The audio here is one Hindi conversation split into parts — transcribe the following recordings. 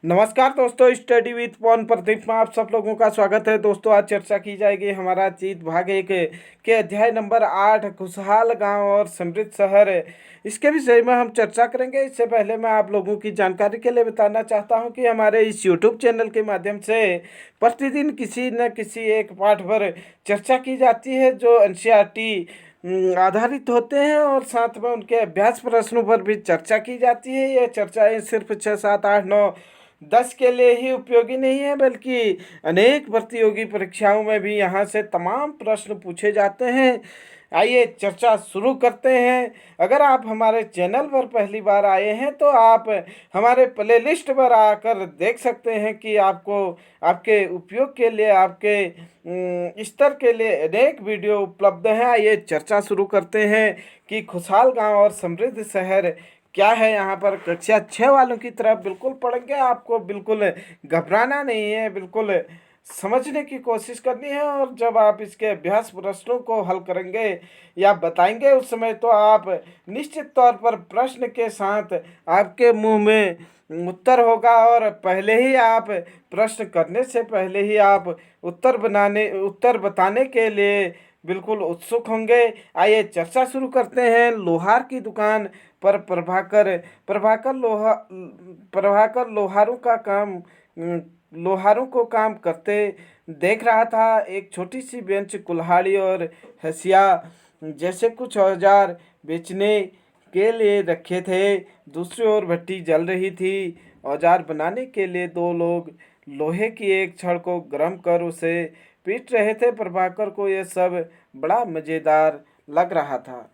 नमस्कार दोस्तों, स्टडी विथ पवन प्रदीप में आप सब लोगों का स्वागत है। दोस्तों, आज चर्चा की जाएगी हमारा जीत भाग 1 के अध्याय नंबर 8 खुशहाल गांव और समृद्ध शहर। इसके विषय में हम चर्चा करेंगे। इससे पहले मैं आप लोगों की जानकारी के लिए बताना चाहता हूं कि हमारे इस यूट्यूब चैनल के माध्यम से प्रतिदिन किसी न किसी एक पाठ पर चर्चा की जाती है जो एनसीईआरटी आधारित होते हैं, और साथ में उनके अभ्यास प्रश्नों पर भी चर्चा की जाती है। ये चर्चाएं सिर्फ 6, 7, 8, 9, 10 के लिए ही उपयोगी नहीं है, बल्कि अनेक प्रतियोगी परीक्षाओं में भी यहाँ से तमाम प्रश्न पूछे जाते हैं। आइए चर्चा शुरू करते हैं। अगर आप हमारे चैनल पर पहली बार आए हैं तो आप हमारे प्लेलिस्ट पर आकर देख सकते हैं कि आपको आपके उपयोग के लिए, आपके स्तर के लिए अनेक वीडियो उपलब्ध हैं। आइए चर्चा शुरू करते हैं कि खुशहाल गांव और समृद्ध शहर क्या है। यहाँ पर कक्षा 6 वालों की तरफ बिल्कुल पढ़ेंगे। आपको बिल्कुल घबराना नहीं है, बिल्कुल समझने की कोशिश करनी है। और जब आप इसके अभ्यास प्रश्नों को हल करेंगे या बताएंगे, उस समय तो आप निश्चित तौर पर प्रश्न के साथ आपके मुंह में उत्तर होगा, और पहले ही आप प्रश्न करने से पहले ही आप उत्तर बताने के लिए बिल्कुल उत्सुक होंगे। आइए चर्चा शुरू करते हैं। लोहार की दुकान पर प्रभाकर लोहारों को काम करते देख रहा था। एक छोटी सी बेंच, कुल्हाड़ी और हंसिया जैसे कुछ औजार बेचने के लिए रखे थे। दूसरी ओर भट्टी जल रही थी। औजार बनाने के लिए दो लोग लोहे की एक छड़ को गर्म कर उसे पीट रहे थे। प्रभाकर को यह सब बड़ा मज़ेदार लग रहा था।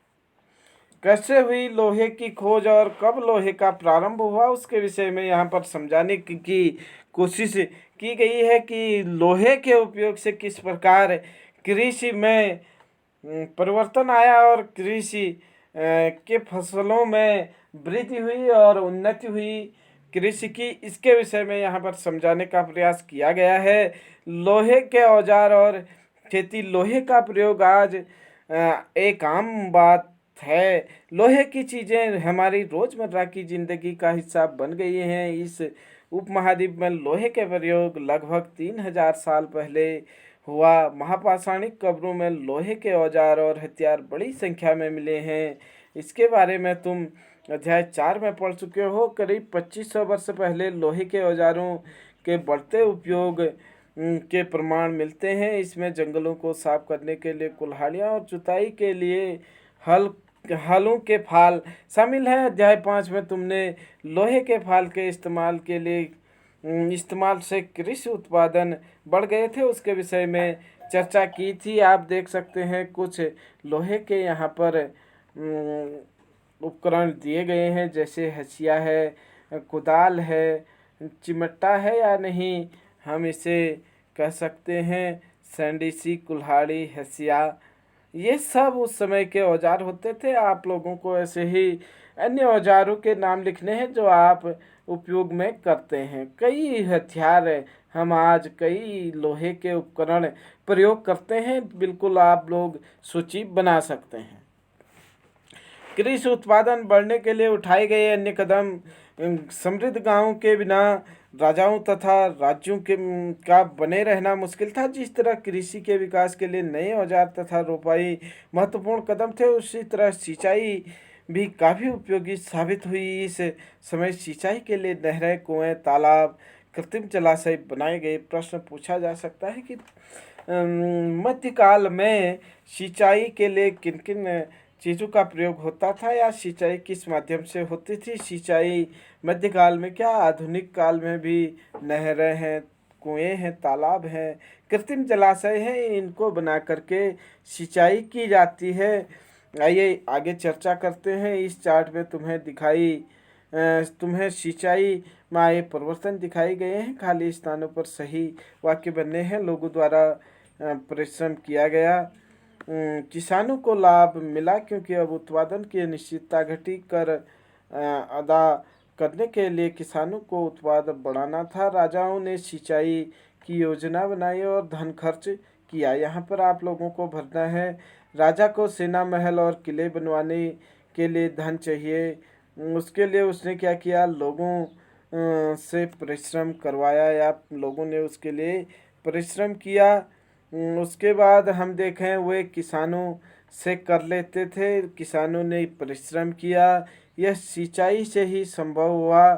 कैसे हुई लोहे की खोज और कब लोहे का प्रारंभ हुआ, उसके विषय में यहाँ पर समझाने की कोशिश की गई है कि लोहे के उपयोग से किस प्रकार कृषि में परिवर्तन आया और कृषि के फसलों में वृद्धि हुई और उन्नति हुई कृषि की। इसके विषय में यहाँ पर समझाने का प्रयास किया गया है। लोहे के औजार और खेती। लोहे का प्रयोग आज एक आम बात है। लोहे की चीज़ें हमारी रोज़मर्रा की ज़िंदगी का हिस्सा बन गई हैं। इस उपमहाद्वीप में लोहे के प्रयोग लगभग 3000 साल पहले हुआ। महापाषाणिक कब्रों में लोहे के औजार और हथियार बड़ी संख्या में मिले हैं। इसके बारे में तुम अध्याय 4 में पढ़ चुके हो। करीब 2500 वर्ष पहले लोहे के औजारों के बढ़ते उपयोग के प्रमाण मिलते हैं। इसमें जंगलों को साफ करने के लिए कुल्हाड़ियाँ और जुताई के लिए हलों के फाल शामिल हैं। अध्याय 5 में तुमने लोहे के फाल के इस्तेमाल से कृषि उत्पादन बढ़ गए थे, उसके विषय में चर्चा की थी। आप देख सकते हैं कुछ लोहे के यहाँ पर उपकरण दिए गए हैं, जैसे हंसिया है, कुदाल है, चिमटा है या नहीं, हम इसे कह सकते हैं सैंडिसी, कुल्हाड़ी, हंसिया। ये सब उस समय के औजार होते थे। आप लोगों को ऐसे ही अन्य औजारों के नाम लिखने हैं जो आप उपयोग में करते हैं। कई हथियार हम आज कई लोहे के उपकरण प्रयोग करते हैं। बिल्कुल आप लोग सूची बना सकते हैं। कृषि उत्पादन बढ़ने के लिए उठाए गए अन्य कदम। समृद्ध गांवों के बिना राजाओं तथा राज्यों का बने रहना मुश्किल था। जिस तरह कृषि के विकास के लिए नए औजार तथा रोपाई महत्वपूर्ण कदम थे, उसी तरह सिंचाई भी काफ़ी उपयोगी साबित हुई। इस समय सिंचाई के लिए नहरें, कुएं, तालाब, कृत्रिम जलाशय बनाए गए। प्रश्न पूछा जा सकता है कि मध्यकाल में सिंचाई के लिए किन किन चीज़ों का प्रयोग होता था, या सिंचाई किस माध्यम से होती थी। सिंचाई मध्यकाल में क्या आधुनिक काल में भी नहरें हैं, कुएं हैं, तालाब हैं, कृत्रिम जलाशय हैं, इनको बना करके सिंचाई की जाती है। आइए आगे चर्चा करते हैं। इस चार्ट में तुम्हें सिंचाई में आए परिवर्तन दिखाए गए हैं। खाली स्थानों पर सही वाक्य बनने हैं। लोगों द्वारा परिश्रम किया गया। किसानों को लाभ मिला क्योंकि अब उत्पादन की अनिश्चितता घटी। कर अदा करने के लिए किसानों को उत्पादन बढ़ाना था। राजाओं ने सिंचाई की योजना बनाई और धन खर्च किया। यहाँ पर आप लोगों को भरना है। राजा को सेना, महल और किले बनवाने के लिए धन चाहिए। उसके लिए उसने क्या किया, लोगों से परिश्रम करवाया या लोगों ने उसके लिए परिश्रम किया। उसके बाद हम देखें वे किसानों से कर लेते थे, किसानों ने परिश्रम किया। यह सिंचाई से ही संभव हुआ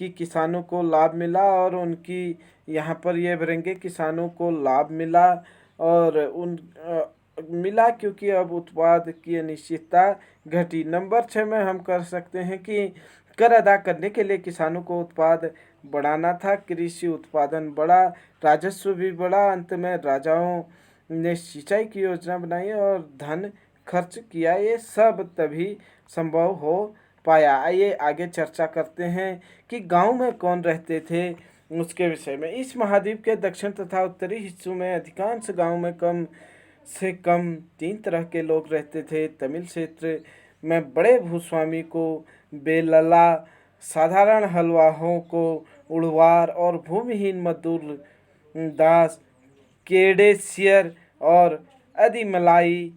कि किसानों को लाभ मिला और उनकी यहाँ पर ये भरेंगे किसानों को लाभ मिला और मिला क्योंकि अब उत्पाद की अनिश्चितता घटी। नंबर 6 में हम कर सकते हैं कि कर अदा करने के लिए किसानों को उत्पाद बढ़ाना था। कृषि उत्पादन बढ़ा, राजस्व भी बढ़ा। अंत में राजाओं ने सिंचाई की योजना बनाई और धन खर्च किया। ये सब तभी संभव हो पाया। आइए आगे चर्चा करते हैं कि गांव में कौन रहते थे उसके विषय में। इस महाद्वीप के दक्षिण तथा उत्तरी हिस्सों में अधिकांश गांव में कम से कम 3 तरह के लोग रहते थे। तमिल क्षेत्र में बड़े भूस्वामी को बेलला, साधारण हलवाहों को उड़वार और भूमिहीन मजदूर दास, केडेसियर और अधिमई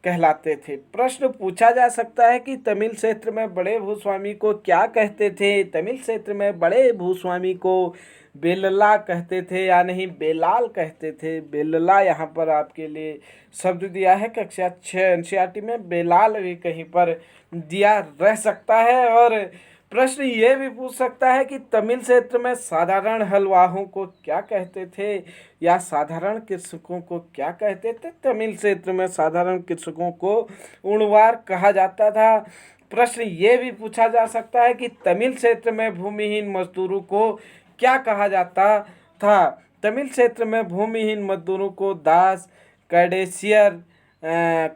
कहलाते थे। प्रश्न पूछा जा सकता है कि तमिल क्षेत्र में बड़े भूस्वामी को क्या कहते थे। तमिल क्षेत्र में बड़े भूस्वामी को बेलला कहते थे या नहीं बेलाल कहते थे। बेलला यहाँ पर आपके लिए शब्द दिया है कक्षा 6 एनसीईआरटी में, बेलाल भी कहीं पर दिया रह सकता है। और प्रश्न ये भी पूछ सकता है कि तमिल क्षेत्र में साधारण हलवाहों को क्या कहते थे या साधारण कृषकों को क्या कहते थे। तमिल क्षेत्र में साधारण कृषकों को उणवार कहा जाता था। प्रश्न ये भी पूछा जा सकता है कि तमिल क्षेत्र में भूमिहीन मजदूरों को क्या कहा जाता था। तमिल क्षेत्र में भूमिहीन मजदूरों को दास, कैडेसियर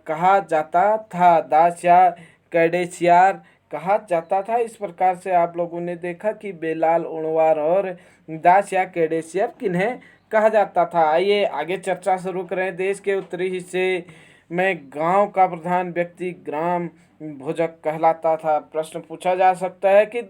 कहा जाता था। दास या कैडेसियार कहा जाता था। इस प्रकार से आप लोगों ने देखा कि बेलाल, उणवार और दास या कैडेसियर किन्हें कहा जाता था। आइए आगे चर्चा शुरू करें। देश के उत्तरी हिस्से में गांव का प्रधान व्यक्ति ग्राम भोजक कहलाता था। प्रश्न पूछा जा सकता है कि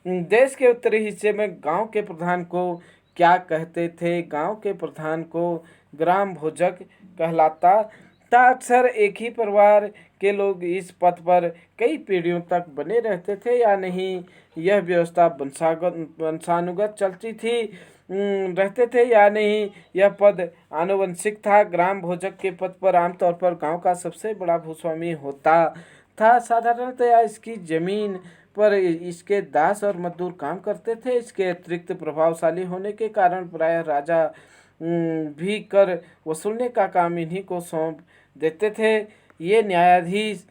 देश के उत्तरी हिस्से में गांव के प्रधान को क्या कहते थे। गांव के प्रधान को ग्राम भोजक कहलाता था। अक्सर एक ही परिवार के लोग इस पद पर कई पीढ़ियों तक बने रहते थे या नहीं, यह व्यवस्था वंशानुगत चलती थी रहते थे या नहीं, यह पद आनुवंशिक था। ग्राम भोजक के पद पर आमतौर पर गांव का सबसे बड़ा भूस्वामी होता था। साधारणतया इसकी जमीन पर इसके दास और मजदूर काम करते थे। इसके अतिरिक्त प्रभावशाली होने के कारण प्रायः राजा भी कर वसूलने का काम इन्हीं को सौंप देते थे। ये न्यायाधीश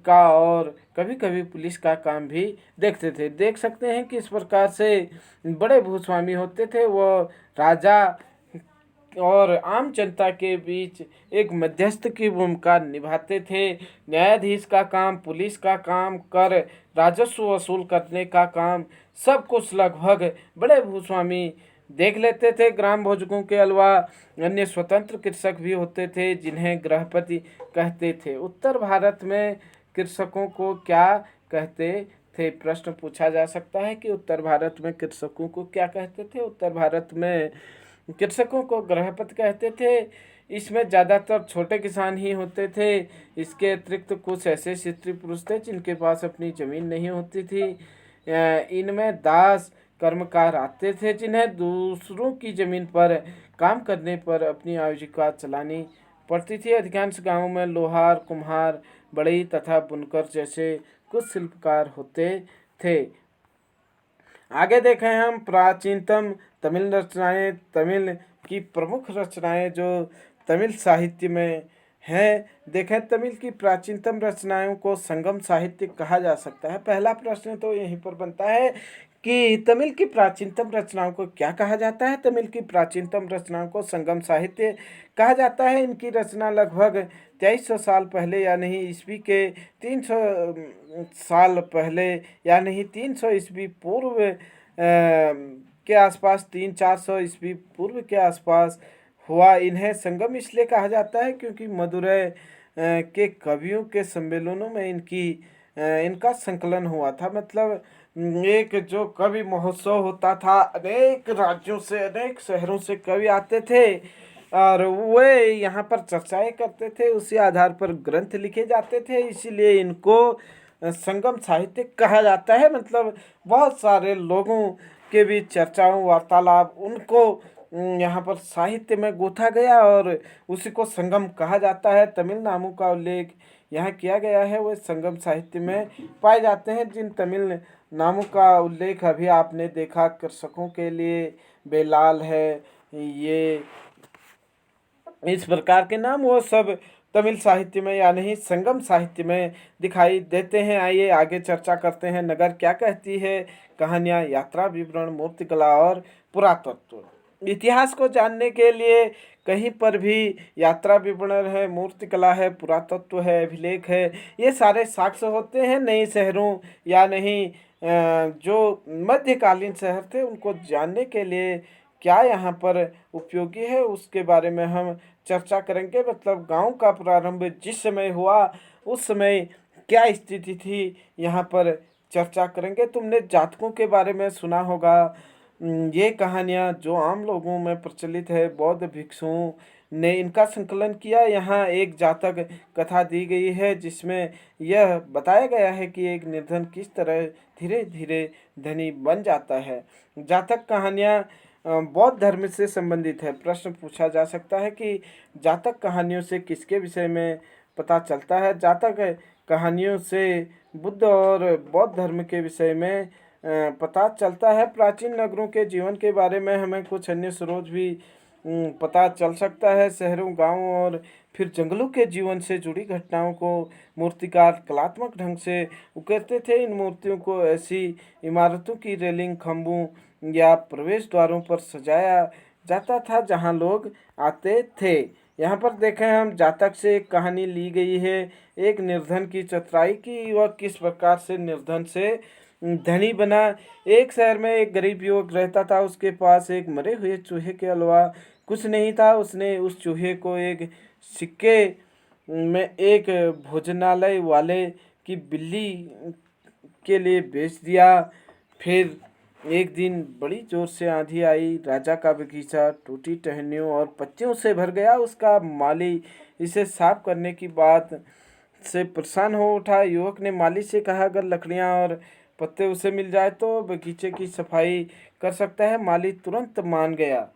का और कभी कभी पुलिस का काम भी देखते थे। देख सकते हैं कि इस प्रकार से बड़े भूस्वामी होते थे, वो राजा और आम जनता के बीच एक मध्यस्थ की भूमिका निभाते थे। न्यायाधीश का काम, पुलिस का काम, कर राजस्व वसूल करने का काम सब कुछ लगभग बड़े भूस्वामी देख लेते थे। ग्राम भोजकों के अलावा अन्य स्वतंत्र कृषक भी होते थे जिन्हें गृहपति कहते थे। उत्तर भारत में कृषकों को क्या कहते थे। प्रश्न पूछा जा सकता है कि उत्तर भारत में कृषकों को क्या कहते थे। उत्तर भारत में कृषकों को गृहपति कहते थे। इसमें ज़्यादातर छोटे किसान ही होते थे। इसके अतिरिक्त कुछ ऐसे स्त्री पुरुष थे जिनके पास अपनी ज़मीन नहीं होती थी। इनमें दास कर्मकार आते थे जिन्हें दूसरों की ज़मीन पर काम करने पर अपनी आजीविका चलानी पड़ती थी। अधिकांश गांवों में लोहार, कुम्हार, बढ़ई तथा बुनकर जैसे कुछ शिल्पकार होते थे। आगे देखें हम प्राचीनतम तमिल रचनाएं। तमिल की प्रमुख रचनाएं जो तमिल साहित्य में हैं, देखें तमिल की प्राचीनतम रचनाओं को संगम साहित्य कहा जा सकता है। पहला प्रश्न तो यहीं पर बनता है कि तमिल की प्राचीनतम रचनाओं को क्या कहा जाता है। तमिल की प्राचीनतम रचनाओं को संगम साहित्य कहा जाता है। इनकी रचना लगभग 2300 साल पहले या नहीं ईस्वी के 300 साल पहले या नहीं 300 ईस्वी पूर्व के आसपास, 300-400 ईस्वी पूर्व के आसपास हुआ। इन्हें संगम इसलिए कहा जाता है क्योंकि मदुरै के कवियों के सम्मेलनों में इनका संकलन हुआ था। मतलब एक जो कवि महोत्सव होता था, अनेक राज्यों से, अनेक शहरों से कवि आते थे और वे यहाँ पर चर्चाएं करते थे। उसी आधार पर ग्रंथ लिखे जाते थे, इसीलिए इनको संगम साहित्य कहा जाता है। मतलब बहुत सारे लोगों के बीच चर्चाओं वार्तालाप उनको यहाँ पर साहित्य में गूथा गया और उसी को संगम कहा जाता है। तमिल नामों का उल्लेख यहाँ किया गया है, वे संगम साहित्य में पाए जाते हैं। जिन तमिल नामों का उल्लेख अभी आपने देखा, कृषकों के लिए बेलाल है, ये इस प्रकार के नाम, वो सब तमिल साहित्य में या नहीं संगम साहित्य में दिखाई देते हैं। आइए आगे चर्चा करते हैं। नगर क्या कहती है, कहानियाँ, यात्रा विवरण, मूर्तिकला और पुरातत्व। इतिहास को जानने के लिए कहीं पर भी यात्रा विवरण है, मूर्तिकला है, पुरातत्व है, अभिलेख है, ये सारे साक्ष्य होते हैं। नए शहरों या नहीं जो मध्यकालीन शहर थे उनको जानने के लिए क्या यहाँ पर उपयोगी है, उसके बारे में हम चर्चा करेंगे। मतलब गांव का प्रारंभ जिस समय हुआ उस समय क्या स्थिति थी, यहाँ पर चर्चा करेंगे। तुमने जातकों के बारे में सुना होगा। ये कहानियाँ जो आम लोगों में प्रचलित है, बौद्ध भिक्षुओं ने इनका संकलन किया। यहाँ एक जातक कथा दी गई है जिसमें यह बताया गया है कि एक निर्धन किस तरह धीरे धीरे धनी बन जाता है। जातक कहानियाँ बौद्ध धर्म से संबंधित है। प्रश्न पूछा जा सकता है कि जातक कहानियों से किसके विषय में पता चलता है। जातक कहानियों से बुद्ध और बौद्ध धर्म के विषय में पता चलता है। प्राचीन नगरों के जीवन के बारे में हमें कुछ अन्य स्रोत भी पता चल सकता है। शहरों, गांवों और फिर जंगलों के जीवन से जुड़ी घटनाओं को मूर्तिकार कलात्मक ढंग से उकेरते थे। इन मूर्तियों को ऐसी इमारतों की रेलिंग, खंभों या प्रवेश द्वारों पर सजाया जाता था जहां लोग आते थे। यहाँ पर देखें हम, जातक से एक कहानी ली गई है, एक निर्धन की चतुराई की। वह किस प्रकार से निर्धन से धनी बना। एक शहर में एक गरीब युवक रहता था, उसके पास एक मरे हुए चूहे के अलावा कुछ नहीं था। उसने उस चूहे को एक सिक्के में एक भोजनालय वाले की बिल्ली के लिए बेच दिया। फिर एक दिन बड़ी जोर से आंधी आई, राजा का बगीचा टूटी टहनियों और पत्तियों से भर गया। उसका माली इसे साफ करने की बात से परेशान हो उठा। युवक ने माली से कहा, अगर लकड़ियां और पत्ते उसे मिल जाए तो बगीचे की सफाई कर सकता है। माली तुरंत मान गया।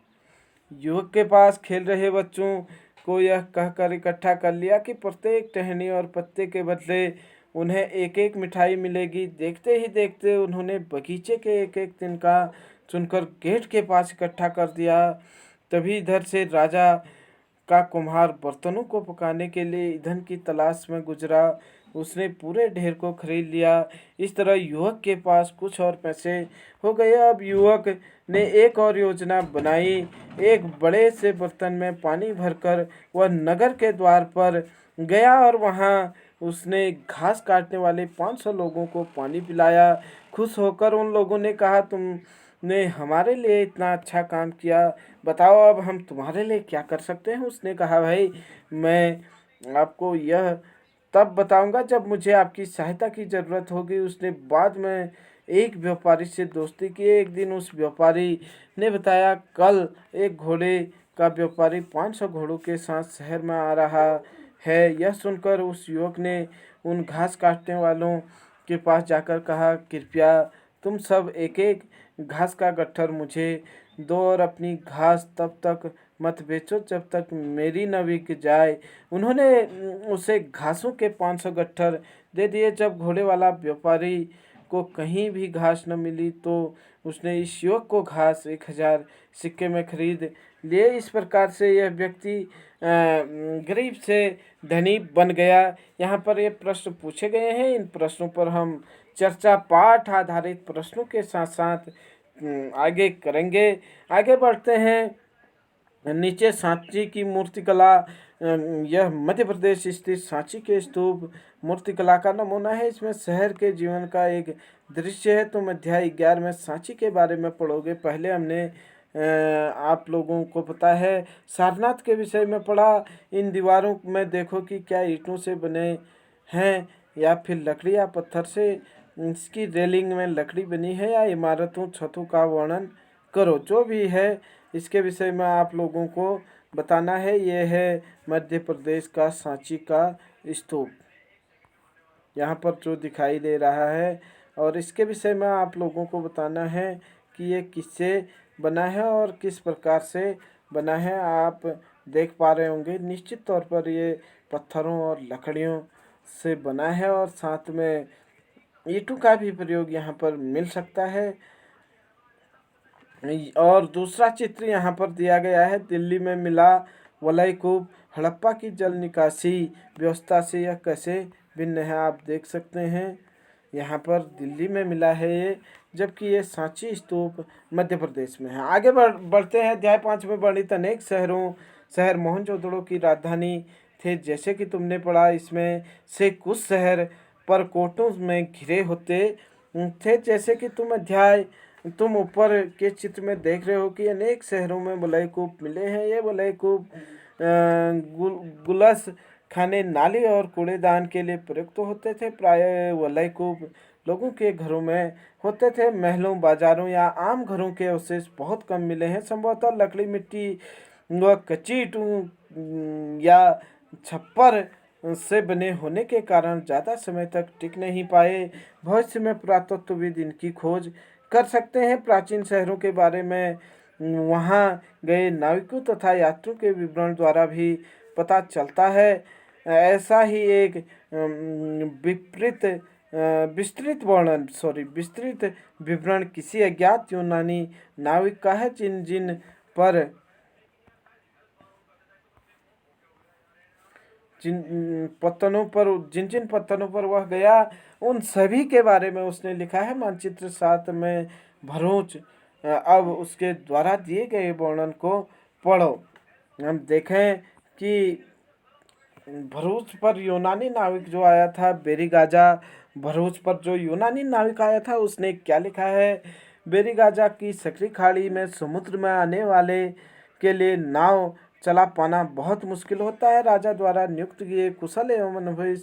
युवक के पास खेल रहे बच्चों को यह कहकर इकट्ठा कर लिया कि प्रत्येक टहनी और पत्ते के बदले उन्हें एक एक मिठाई मिलेगी। देखते ही देखते उन्होंने बगीचे के एक एक दिन का चुनकर गेट के पास इकट्ठा कर दिया। तभी इधर से राजा का कुम्हार बर्तनों को पकाने के लिए ईंधन की तलाश में गुजरा। उसने पूरे ढेर को खरीद लिया। इस तरह युवक के पास कुछ और पैसे हो गए। अब युवक ने एक और योजना बनाई। एक बड़े से बर्तन में पानी भरकर वह नगर के द्वार पर गया और वहां उसने घास काटने वाले 500 लोगों को पानी पिलाया। खुश होकर उन लोगों ने कहा, तुमने हमारे लिए इतना अच्छा काम किया, बताओ अब हम तुम्हारे लिए क्या कर सकते हैं। उसने कहा, भाई मैं आपको यह तब बताऊंगा जब मुझे आपकी सहायता की ज़रूरत होगी। उसने बाद में एक व्यापारी से दोस्ती की। एक दिन उस व्यापारी ने बताया, कल एक घोड़े का व्यापारी 500 घोड़ों के साथ शहर में आ रहा है। यह सुनकर उस युवक ने उन घास काटने वालों के पास जाकर कहा, कृपया तुम सब एक एक घास का गट्ठर मुझे दो और अपनी घास तब तक मत बेचो जब तक मेरी न बिक जाए। उन्होंने उसे घासों के 500 गट्ठर दे दिए। जब घोड़े वाला व्यापारी को कहीं भी घास न मिली तो उसने इस युवक को घास 1000 सिक्के में खरीद लिए। इस प्रकार से यह व्यक्ति गरीब से धनी बन गया। यहाँ पर ये प्रश्न पूछे गए हैं। इन प्रश्नों पर हम चर्चा पाठ आधारित प्रश्नों के साथ साथ आगे करेंगे। आगे बढ़ते हैं। नीचे सांची की मूर्तिकला। यह मध्य प्रदेश स्थित सांची के स्तूप मूर्तिकला का नमूना है। इसमें शहर के जीवन का एक दृश्य है। तुम अध्याय 11 में सांची के बारे में पढ़ोगे। पहले हमने आप लोगों को पता है सारनाथ के विषय में पढ़ा। इन दीवारों में देखो कि क्या ईंटों से बने हैं या फिर लकड़ी या पत्थर से। इसकी रेलिंग में लकड़ी बनी है या इमारतों छतों का वर्णन करो। जो भी है इसके विषय में आप लोगों को बताना है। ये है मध्य प्रदेश का सांची का स्तूप। यहाँ पर जो दिखाई दे रहा है, और इसके विषय में आप लोगों को बताना है कि ये किससे बना है और किस प्रकार से बना है। आप देख पा रहे होंगे निश्चित तौर पर ये पत्थरों और लकड़ियों से बना है, और साथ में ईंटों का भी प्रयोग यहाँ पर मिल सकता है। और दूसरा चित्र यहाँ पर दिया गया है, दिल्ली में मिला वलय कूप, हड़प्पा की जल निकासी व्यवस्था से यह कैसे भिन्न है, आप देख सकते हैं। यहाँ पर दिल्ली में मिला है ये, जबकि ये सांची स्तूप मध्य प्रदेश में है। आगे बढ़ते हैं। अध्याय 5 में वर्णित अनेक शहर मोहनजोदड़ो की राजधानी थे। जैसे कि तुमने पढ़ा, इसमें से कुछ शहर परकोटों में घिरे होते थे। जैसे कि तुम ऊपर के चित्र में देख रहे हो कि अनेक शहरों में वलय कूप मिले हैं। ये वलय कूप गुलस खाने, नाली और कूड़ेदान के लिए प्रयुक्त होते थे। प्राय वलय कूप लोगों के घरों में होते थे। महलों, बाजारों या आम घरों के अवशेष बहुत कम मिले हैं। संभवतः लकड़ी, मिट्टी व कच्ची ईंटों या छप्पर से बने होने के कारण ज़्यादा समय तक टिक नहीं पाए। भविष्य में पुरातत्वविद इनकी खोज कर सकते हैं। प्राचीन शहरों के बारे में वहाँ गए नाविकों तथा यात्रियों के विवरण द्वारा भी पता चलता है। ऐसा ही एक विस्तृत विवरण किसी अज्ञात यूनानी नाविक का है, जिन जिन पत्तनों पर वह गया उन सभी के बारे में उसने लिखा है। मानचित्र 7 में भरूच। अब उसके द्वारा दिए गए वर्णन को पढ़ो। हम देखें कि भरूच पर यूनानी नाविक जो आया था, बेरीगाजा, भरूच पर जो यूनानी नाविक आया था उसने क्या लिखा है। बेरीगाजा की सकरी खाड़ी में समुद्र में आने वाले के लिए नाव चला पाना बहुत मुश्किल होता है। राजा द्वारा नियुक्त किए कुशल एवं अनुभवी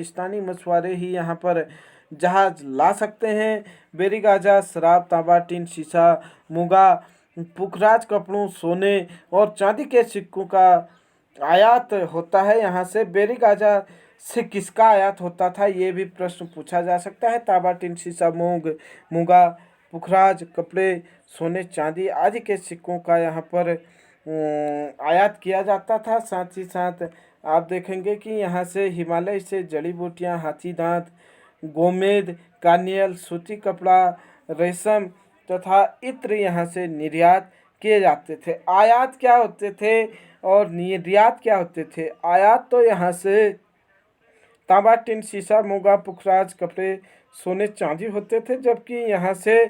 स्थानीय मछुआरे ही यहाँ पर जहाज ला सकते हैं। बेरीगाजा शराब, तांबा, टीन, शीशा, मुगा, पुखराज, कपड़ों, सोने और चांदी के सिक्कों का आयात होता है। यहाँ से बेरीगाजा से किसका आयात होता था, ये भी प्रश्न पूछा जा सकता है। तांबा, टीन, शीशा, मुगा, पुखराज, कपड़े, सोने, चांदी आदि के सिक्कों का यहाँ पर आयात किया जाता था। साथ ही साथ आप देखेंगे कि यहाँ से हिमालय से जड़ी बूटियाँ, हाथी दांत, गोमेद, कानियल, सूती कपड़ा, रेशम तथा इत्र यहाँ से निर्यात किए जाते थे। आयात क्या होते थे और निर्यात क्या होते थे। आयात तो यहाँ से तांबा, टिन, शीशा, मुगा, पुखराज, कपड़े, सोने, चांदी होते थे, जबकि यहाँ से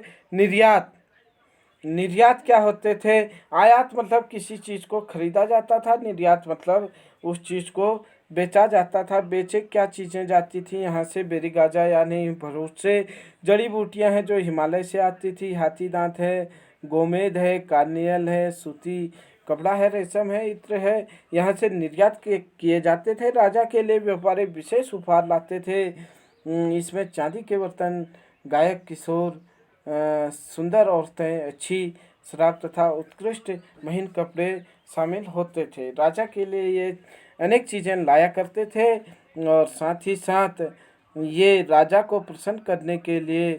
निर्यात क्या होते थे। आयात मतलब किसी चीज़ को खरीदा जाता था, निर्यात मतलब उस चीज़ को बेचा जाता था। बेचे क्या चीज़ें जाती थी यहाँ से बेरीगाजा यानी भरूच से। जड़ी बूटियाँ हैं जो हिमालय से आती थी, हाथी दांत है, गोमेद है, कार्नियल है, सूती कपड़ा है, रेशम है, इत्र है, यहाँ से निर्यात किए जाते थे। राजा के लिए व्यापारी विशेष उपहार लाते थे। इसमें चांदी के बर्तन, गायक, किशोर, सुंदर औरतें, अच्छी शराब तथा उत्कृष्ट महीन कपड़े शामिल होते थे। राजा के लिए ये अनेक चीज़ें लाया करते थे, और साथ ही साथ ये राजा को प्रसन्न करने के लिए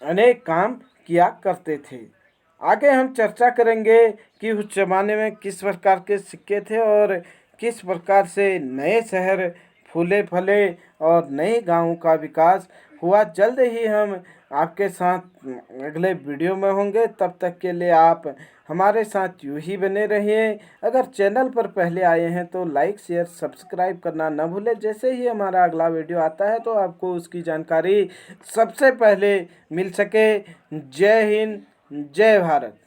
अनेक काम किया करते थे। आगे हम चर्चा करेंगे कि उस जमाने में किस प्रकार के सिक्के थे और किस प्रकार से नए शहर फूले फले और नए गांवों का विकास हुआ। जल्द ही हम आपके साथ अगले वीडियो में होंगे। तब तक के लिए आप हमारे साथ यूं ही बने रहिए। अगर चैनल पर पहले आए हैं तो लाइक, शेयर, सब्सक्राइब करना न भूलें। जैसे ही हमारा अगला वीडियो आता है तो आपको उसकी जानकारी सबसे पहले मिल सके। जय हिंद, जय भारत।